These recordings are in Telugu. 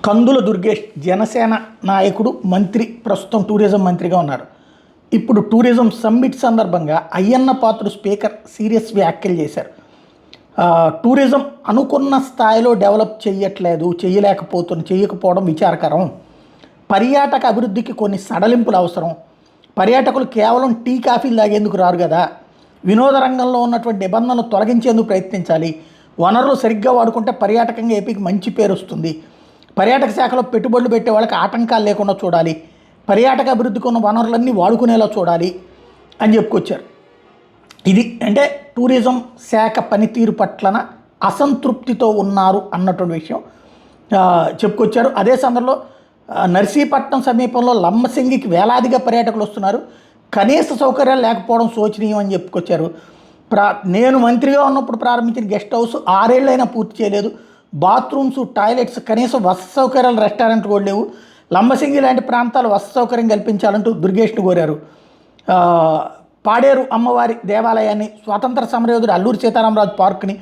కందుల దుర్గేష్ జనసేన నాయకుడు, మంత్రి, ప్రస్తుతం టూరిజం మంత్రిగా ఉన్నారు. ఇప్పుడు టూరిజం సమ్మిట్ సందర్భంగా అయ్యన్న పాత్రుడు స్పీకర్ సీరియస్ వ్యాఖ్యలు చేశారు. టూరిజం అనుకున్న స్థాయిలో డెవలప్ చేయకపోవడం విచారకరం. పర్యాటక అభివృద్ధికి కొన్ని సడలింపులు అవసరం. పర్యాటకులు కేవలం టీ కాఫీలు తాగేందుకు రారు కదా, వినోద రంగంలో ఉన్నటువంటి నిబంధనలు తొలగించేందుకు ప్రయత్నించాలి. వనరులు సరిగ్గా వాడుకుంటే పర్యాటకంగా ఏపీకి మంచి పేరు వస్తుంది. పర్యాటక శాఖలో పెట్టుబడులు పెట్టే వాళ్ళకి ఆటంకాలు లేకుండా చూడాలి. పర్యాటక అభివృద్ధికి ఉన్న వనరులన్నీ వాడుకునేలా చూడాలి అని చెప్పుకొచ్చారు. ఇది అంటే టూరిజం శాఖ పనితీరు పట్లన అసంతృప్తితో ఉన్నారు అన్నటువంటి విషయం చెప్పుకొచ్చారు. అదే సందర్భంలో నర్సీపట్నం సమీపంలో లంబసింగికి వేలాదిగా పర్యాటకులు వస్తున్నారు. కనీస సౌకర్యాలు లేకపోవడం శోచనీయం అని చెప్పుకొచ్చారు. నేను మంత్రిగా ఉన్నప్పుడు ప్రారంభించిన గెస్ట్ హౌస్ 6 ఏళ్ళైనా పూర్తి చేయలేదు. బాత్రూమ్స్, టాయిలెట్స్, కనీసం వసతి సౌకర్యాలు, రెస్టారెంట్ కూడా లేవు. లంబసింగి లాంటి ప్రాంతాలు వసతి సౌకర్యం కల్పించాలంటూ దుర్గేష్ను కోరారు. పాడేరు అమ్మవారి దేవాలయాన్ని, స్వాతంత్ర సమరయోధుడు అల్లూరి సీతారామరాజు పార్కుని,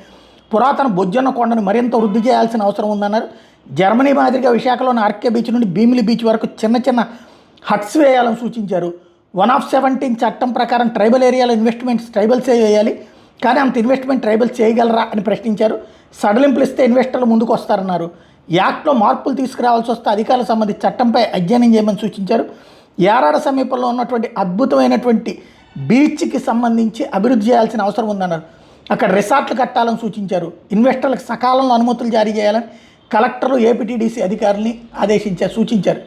పురాతన బొజ్జన్న కొండను మరింత వృద్ధి చేయాల్సిన అవసరం ఉందన్నారు. జర్మనీ మాదిరిగా విశాఖలోని ఆర్కే బీచ్ నుండి భీమిలి బీచ్ వరకు చిన్న చిన్న హట్స్ వేయాలని సూచించారు. 1/17 చట్టం ప్రకారం ట్రైబల్ ఏరియాలో ఇన్వెస్ట్మెంట్స్ ట్రైబల్సే వేయాలి, కానీ అంత ఇన్వెస్ట్మెంట్ ట్రైబల్స్ చేయగలరా అని ప్రశ్నించారు. సడలింపులు ఇస్తే ఇన్వెస్టర్లు ముందుకు వస్తారన్నారు. యాక్ట్లో మార్పులు తీసుకురావాల్సి వస్తే అధికారులకు సంబంధించి చట్టంపై అధ్యయనం చేయమని సూచించారు. యారాడ సమీపంలో ఉన్నటువంటి అద్భుతమైనటువంటి బీచ్కి సంబంధించి అభివృద్ధి చేయాల్సిన అవసరం ఉందన్నారు. అక్కడ రిసార్ట్లు కట్టాలని సూచించారు. ఇన్వెస్టర్లకు సకాలంలో అనుమతులు జారీ చేయాలని కలెక్టర్లు, ఏపీటీడీసీ అధికారులని సూచించారు.